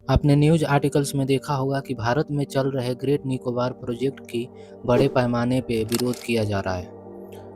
आपने news articles में देखा होगा कि भारत में चल रहे ग्रेट निकोबार प्रोजेक्ट की बड़े पैमाने पे विरोध किया जा रहा है।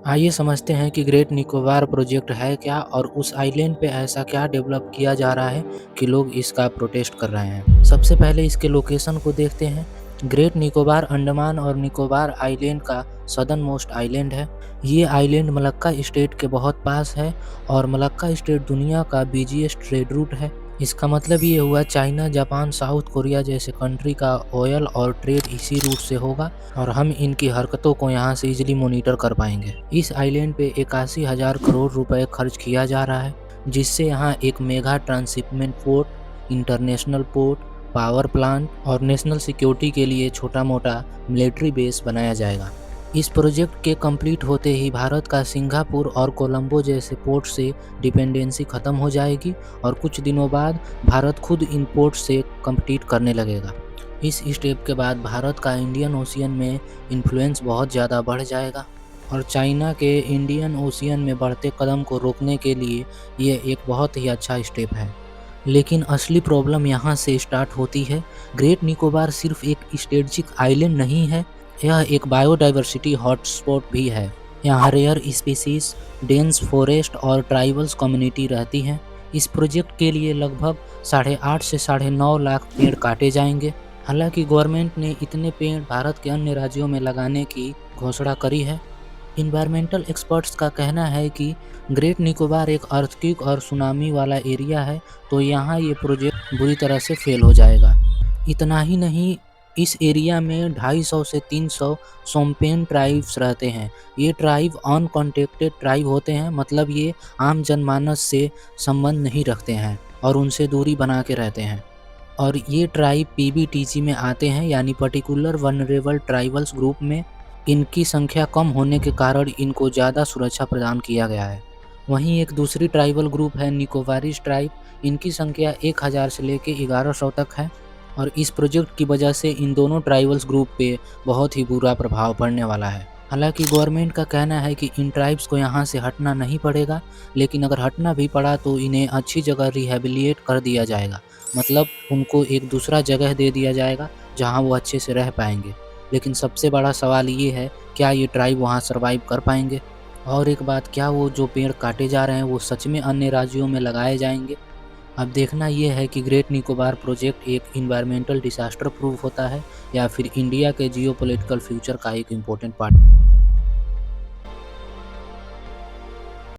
आइए समझते हैं कि ग्रेट निकोबार प्रोजेक्ट है क्या और उस आइलैंड पे ऐसा क्या डेवलप किया जा रहा है कि लोग इसका प्रोटेस्ट कर रहे हैं। सबसे पहले इसके लोकेशन को देखते हैं। ग्रेट निकोबार अंडमान और निकोबार आइलैंड का सदर्न मोस्ट आइलैंड है। ये आइलैंड मलक्का स्टेट के बहुत पास है और मलक्का स्टेट दुनिया का बिजीएस्ट ट्रेड रूट है। इसका मतलब ये हुआ चाइना, जापान, साउथ कोरिया जैसे कंट्री का ऑयल और ट्रेड इसी रूट से होगा और हम इनकी हरकतों को यहाँ से इजीली मॉनिटर कर पाएंगे। इस आइलैंड पे 81,000 करोड़ रुपए खर्च किया जा रहा है, जिससे यहाँ एक mega transshipment port, international port, power plant और नेशनल सिक्योरिटी के लिए छोटा मोटा मिलिट्री बेस बनाया जाएगा। इस प्रोजेक्ट के कंप्लीट होते ही भारत का सिंगापुर और कोलंबो जैसे पोर्ट से डिपेंडेंसी खत्म हो जाएगी और कुछ दिनों बाद भारत खुद इन पोर्ट से कम्पीट करने लगेगा। इस स्टेप के बाद भारत का इंडियन ओशियन में इन्फ्लुएंस बहुत ज़्यादा बढ़ जाएगा और चाइना के इंडियन ओशियन में बढ़ते कदम को रोकने के लिए ये एक बहुत ही अच्छा स्टेप है। लेकिन असली प्रॉब्लम यहाँ से स्टार्ट होती है। ग्रेट निकोबार सिर्फ एक स्ट्रेटेजिक आइलैंड नहीं है, यह एक बायोडाइवर्सिटी हॉटस्पॉट भी है। यहाँ रेयर स्पीसीज, डेंस फॉरेस्ट और ट्राइबल्स कम्युनिटी रहती हैं। इस प्रोजेक्ट के लिए लगभग 8.5 से 9.5 लाख पेड़ काटे जाएंगे। हालांकि गवर्नमेंट ने इतने पेड़ भारत के अन्य राज्यों में लगाने की घोषणा करी है। इन्वायरमेंटल एक्सपर्ट्स का कहना है कि ग्रेट निकोबार एक अर्थक्वेक और सुनामी वाला एरिया है, तो यहाँ ये प्रोजेक्ट बुरी तरह से फेल हो जाएगा। इतना ही नहीं, इस एरिया में 250 से 300 सोम्पेन ट्राइब्स रहते हैं। ये ट्राइब अनकॉन्टेक्टेड ट्राइब होते हैं, मतलब ये आम जनमानस से संबंध नहीं रखते हैं और उनसे दूरी बना के रहते हैं। और ये ट्राइब पीबीटीजी में आते हैं, यानी पर्टिकुलर वनरेबल ट्राइबल्स ग्रुप में। इनकी संख्या कम होने के कारण इनको ज़्यादा सुरक्षा प्रदान किया गया है। वहीं एक दूसरी ट्राइबल ग्रुप है निकोबारीज ट्राइब। इनकी संख्या 1000 से लेकर 1100 तक है और इस प्रोजेक्ट की वजह से इन दोनों ट्राइबल्स ग्रुप पे बहुत ही बुरा प्रभाव पड़ने वाला है। हालांकि गवर्नमेंट का कहना है कि इन ट्राइब्स को यहाँ से हटना नहीं पड़ेगा, लेकिन अगर हटना भी पड़ा तो इन्हें अच्छी जगह रिहेबिलिएट कर दिया जाएगा, मतलब उनको एक दूसरा जगह दे दिया जाएगा जहाँ वो अच्छे से रह पाएंगे। लेकिन सबसे बड़ा सवाल ये है, क्या ये ट्राइब वहाँ सर्वाइव कर पाएंगे? और एक बात, क्या वो जो पेड़ काटे जा रहे हैं वो सच में अन्य राज्यों में लगाए जाएंगे? अब देखना ये है कि ग्रेट निकोबार प्रोजेक्ट एक इन्वायरमेंटल डिसास्टर प्रूफ होता है या फिर इंडिया के जियोपॉलिटिकल फ्यूचर का एक इम्पोर्टेंट पार्ट।